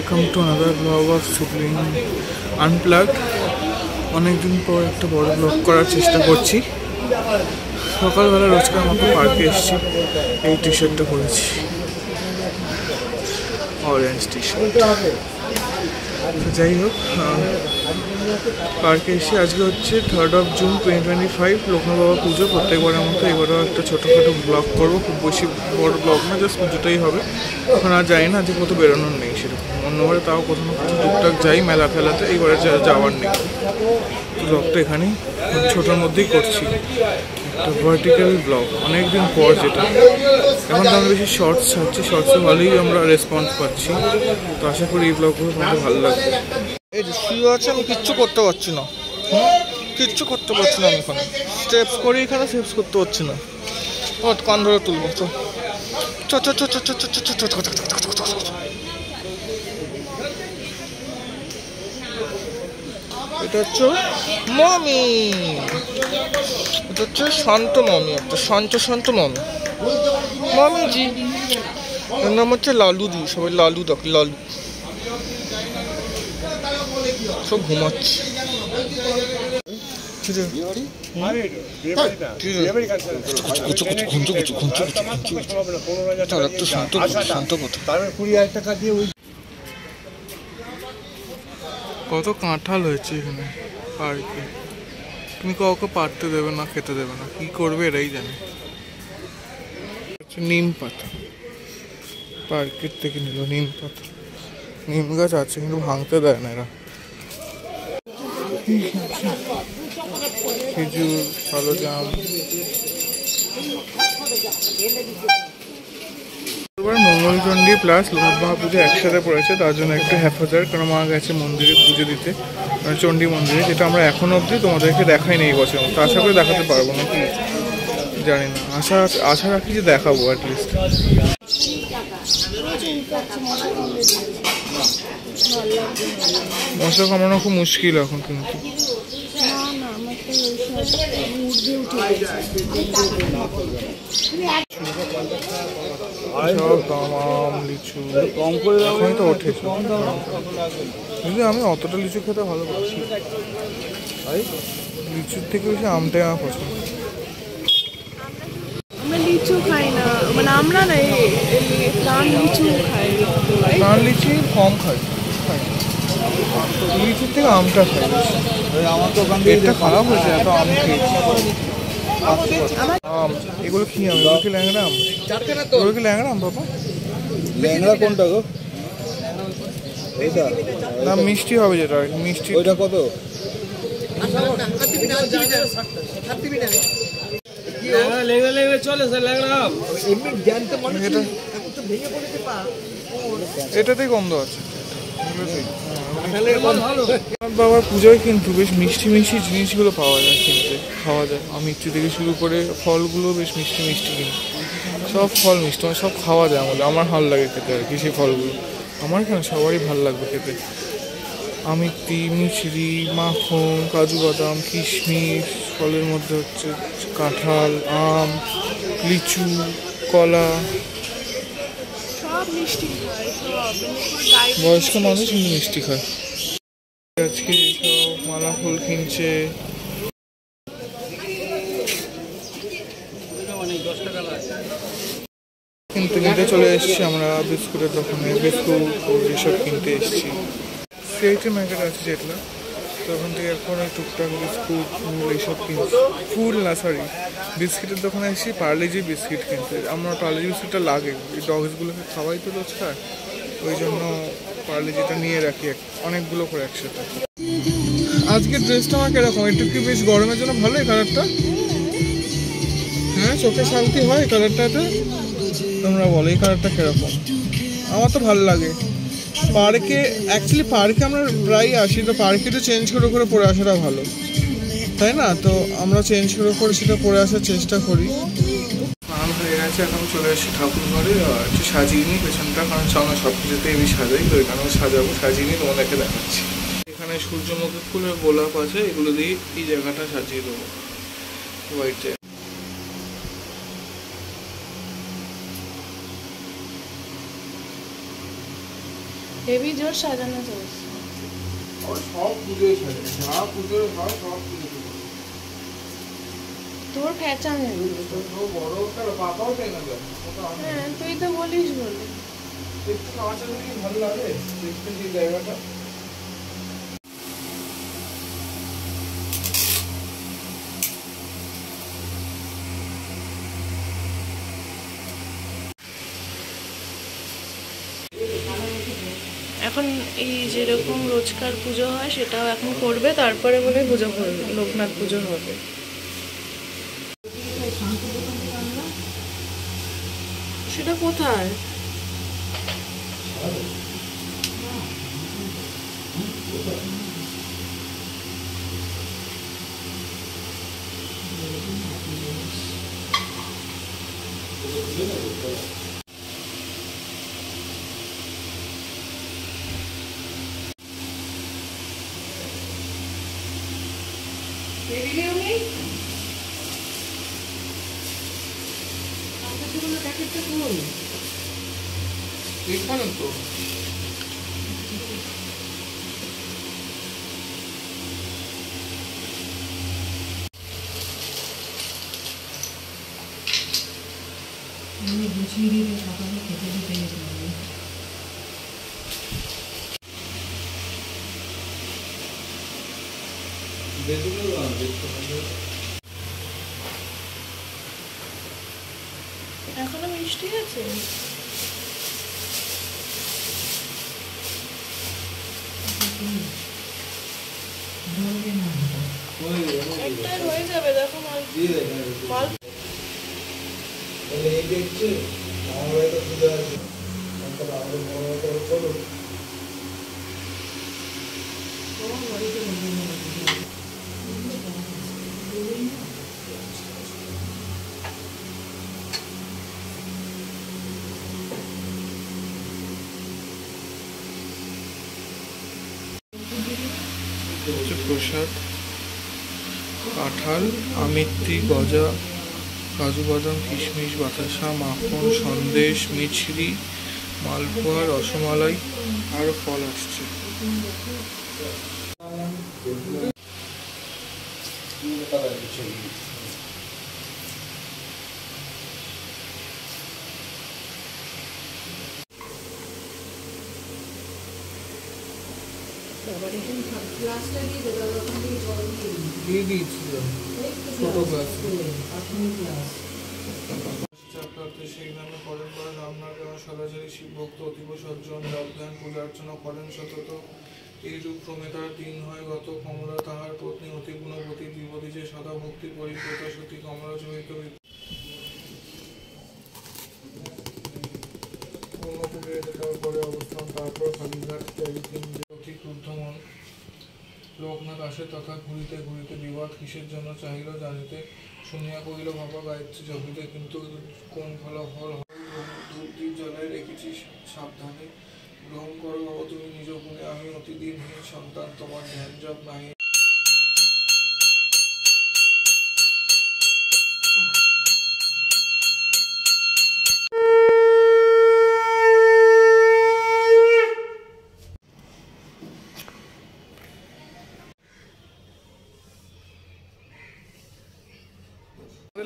Welcome to another blog of sibling unplugged. অনেকদিন পর একটা বড় ব্লগ করার চেষ্টা করছি। সকালবেলা রোজকার মতো পার্কে এসেছি, এই টি শার্টটা পরেছি, অরেঞ্জ টি শার্ট। যাই হোক, পার্কে এসে আজকে হচ্ছে 3rd জুন 2025, লক্ষ্মণ বাবা পুজো। প্রত্যেকবারের মতো এবারেও একটা ছোটোখাটো ব্লগ করবো, খুব বেশি বড় ব্লগ না, জাস্ট পুজোটাই হবে। এখন আর যাই না, আজকে কোথাও বেরোনোর নেই সেরকম। অন্যবারে তাও কোথাও না কোথাও টুকটাক যাই মেলা ফেলাতে, এইবারে যাওয়ার নেই। ব্লগটা এখানেই ছোটোর মধ্যেই করছি, একটা ভার্টিক্যাল ব্লগ, অনেকদিন পর যেটা। এখন তো আমি বেশি শর্টস ছাড়ছি, শর্টসে ভালোই আমরা রেসপন্স পাচ্ছি, তো আশা করি এই ব্লগগুলো আমাদের ভালো লাগবে। এই যে শুয়ে আছে, আমি কিচ্ছু করতে পারছি না, কিচ্ছু করতে পারছি না। আমি এখানে স্টেপস করি, এখানে স্টেপস করতে পারছি না। কান ধরে তুলবো, এটা হচ্ছে মমি, এটা হচ্ছে শান্ত মমি, একটা শান্ত মমি, মমিজি। এর নাম হচ্ছে লালু দি, সবাই লালু ডাকে, লালু। সব ঘুমাচ্ছে। কত কাঁঠাল হয়েছে এখানে পার্কে, তুমি কাউকে পারতে দেবে না, খেতে দেবে না, কি করবে এরাই জানে। নিম পাতা পার্কের থেকে নিল, নিম পাতা। নিম গাছ আছে কিন্তু ভাঙতে দেয় না এরা। খেজুর, কালো জাম। এবার মঙ্গলচণ্ডী প্লাস লক্ষ্মী পুজো একসাথে পড়েছে, তার জন্য একটু হেফাজত, কারণ মা গেছে মন্দিরে পুজো দিতে, মানে চণ্ডী মন্দিরে, যেটা আমরা এখনো অবধি তোমাদেরকে দেখাইনি এই বছর। তো আশা করে দেখাতে পারবো না, কি জানি না, আশা রাখি যে দেখাবো অ্যাটলিস্ট। মশলা কামানো খুব মুশকিল এখন, কিন্তু লিচু কম করে এখনই তো ওঠেছে, কিন্তু আমি অতটা লিচু খেতে ভালোবাসি, লিচুর থেকে বেশি আমটাই আমার পছন্দ। আমরা লিচু খাই না, মানে আমরা না প্রাণ লিচু খাই, প্রাণ লিচি কম খাই, লিচুর থেকে আমটা খাই বেশি। আমার তো ওখান থেকে খারাপ হয়েছে, এত আম খেয়েছি। আম এগুলো কি আম? এগুলো কি ল্যাংড়া আম? এগুলো কি ল্যাংড়া আম বাবা? ল্যাংড়া কোনটা গো? না মিষ্টি হবে যেটা, মিষ্টি। ওইটা কত? এটাতেই গন্ধ আছে। বাবার পুজোয় কিন্তু বেশ মিষ্টি মিষ্টি জিনিসগুলো পাওয়া যায়, কিনতে খাওয়া যায়। মিষ্টি থেকে শুরু করে ফলগুলো বেশ মিষ্টি মিষ্টি, কিন্তু সব ফল মিষ্টি, মানে সব খাওয়া যায় আমাদের। আমার ভালো লাগে খেতে আর কি সেই ফলগুলো, আমার কেন সবারই ভালো লাগবে খেতে। আমিত্তি, মিছরি, মাখন, কাজু বাদাম, কিশমিশ, ফলের মধ্যে হচ্ছে কাঁঠাল, আম, লিচু, কলা। বয়স্ক মানুষ কিন্তু মিষ্টি খায়। আজকে এইসব মালা ফুল কিনছে। কিন্তু নিতে চলে এসেছি আমরা বিস্কুটের দোকানে, বিস্কুট এসব কিনতে এসেছি। সিআইটি মার্কেট আছে যেটা, তো ওখান থেকে এখন ওই টুকটাক বিস্কুট এইসব কিনছি। ফুল না, সরি, বিস্কিটের দোকানে এসেছি পার্লেজি বিস্কিট কিনতে। আমার পার্লেজি বিস্কিটটা লাগে, এই ডগসগুলোকে খাওয়াই তো রোজকার, ওই জন্য পার্লেজিটা নিয়ে রাখি অনেকগুলো করে একসাথে। আজকে ড্রেসটা আমার কিরকম? একটু কি বেশ গরমের জন্য ভালো এই কালারটা? হ্যাঁ, চোখে শান্তি হয় এই কালারটাতে। তোমরা বলো এই কালারটা কিরকম? আমার তো ভালো লাগে। পার্কে অ্যাকচুয়ালি পার্কে আমরা প্রায় আসি, তো পার্কে একটু চেঞ্জ করে করে পরে আসাটা ভালো, তাই না? তো আমরা চেঞ্জ করে করে সেটা পরে আসার চেষ্টা করি। স্নান হয়ে গেছে, এখন চলে এসেছি ঠাকুর ঘরে। একটু সাজিয়ে নিই পেছনটা, কারণ আমরা সব কিছুতে আমি সাজাই, তো এখানেও সাজাবো। সাজিয়ে নিই, তোমাদেরকে দেখাচ্ছি। এখানে সূর্যমুখী ফুলের গোলাপ আছে, এগুলো দিয়ে এই জায়গাটা সাজিয়ে দেবো, হোয়াইট জায়গা। হেভি জোর সাজানো চলছে। সব পুজোয় সাজে, যা পুজোয় হয় সব পুজোতে। তোর খেঁচানো বড় তার বাবাও তাই না যায়। হ্যাঁ তুই তো বলিস বলে। একটু নাচ হলে কি ভালো লাগে দেখতে সেই জায়গাটা। এখন এই যেরকম রোজকার পুজো হয় সেটাও এখন করবে, তারপরে বলে পুজো করবে, লোকনাথ পুজো হবে। সেটা কোথায়? এখানে তো গুছিয়ে দিয়ে সকালে খেতে দিতে গেছিলাম। এখনো মিষ্টি আছে? ধরবে না। একটা হয়ে যাবে, দেখো মাল মাল এই দেখছে আমার বাড়িতে পুজো আছে, আমাদের বড় বড় চলো। তোমার বাড়িতে বলবে না। হচ্ছে প্রসাদ, কাঁঠাল, আমিত্তি, গজা, কাজু বাদাম, কিশমিশ, বাতাসা, মাখন, সন্দেশ, মিছরি, মালপোয়া, রসমালাই, আরও ফল আসছে। গ্লাসটা দিয়ে দেবে, ওখান থেকে জল দিয়ে দিই। দিয়ে দিয়েছিল ছোট গ্লাস। গ্লাস চাকরাতে সেই নামে করেন বলে রামনাথ এবং সদাচারী শিবভক্ত অতীব সজ্জন জপ ধ্যান পূজা অর্চনা করেন সতত। এইরূপ ক্রমে তার দিন হয় গত। কমলা তাহার পত্নী অতি গুণবতী, বিপদী যে সদা ভক্তি পরিপ্রতা সতী কমলা চরিত অন্নপুরে তারপরে অবস্থান, তারপর কালীঘাট অতি ক্রুদ্ধমন লোকনাথ আসে তথা ঘুরিতে ঘুরিতে বিবাদ কিসের জন্য চাহিল জানিতে। শুনিয়া কহিল বাবা গায়ত্রী জপিতে, কিন্তু কোন ফলাফল হয় ধূপ দ্বীপ জ্বালায় রেখেছি সাবধানে। গ্রহণ করো বাবা তুমি নিজ গুণে, আমি অতিদিনহীন সন্তান, তোমার ধ্যান জপ নাই।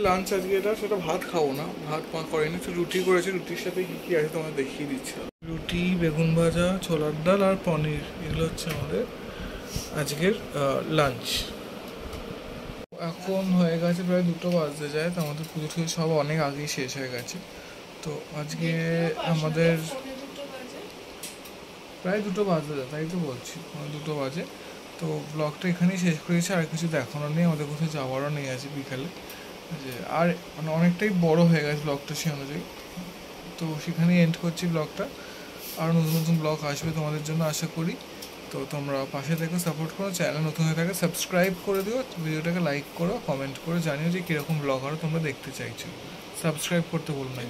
লাঞ্চ আজকে এটা, সেটা ভাত খাবো না, ভাত করেনি তো রুটি করেছি। রুটির সাথে কী কী আছে তোমাদের দেখিয়ে দিচ্ছি। রুটি, বেগুন ভাজা, ছোলার ডাল আর পনির, এগুলো হচ্ছে আমাদের আজকের লাঞ্চ। এখন হয়ে গেছে প্রায় 2টো বাজতে যায়, তো আমাদের পুজো টুজো সব অনেক আগেই শেষ হয়ে গেছে। তো আজকে আমাদের প্রায় 2টো বাজতে যায়, তাই তো বলছি 2টো বাজে। তো ব্লগটা এখানেই শেষ করেছি, আর কিছু দেখানোর নেই, আমাদের কোথাও যাওয়ারও নেই আছে বিকালে। যে আর মানে অনেকটাই বড় হয়ে গেছে ব্লগটা সেই অনুযায়ী, তো সেখানেই এন্ড করছি ব্লগটা। আর নতুন নতুন ব্লগ আসবে তোমাদের জন্য আশা করি। তো তোমরা পাশে থেকে সাপোর্ট করো, চ্যানেল নতুন হয়ে থাকে সাবস্ক্রাইব করে দিও, ভিডিওটাকে লাইক করো, কমেন্ট করে জানিও যে কীরকম ব্লগ আরও তোমরা দেখতে চাইছো। সাবস্ক্রাইব করতে বলবো না।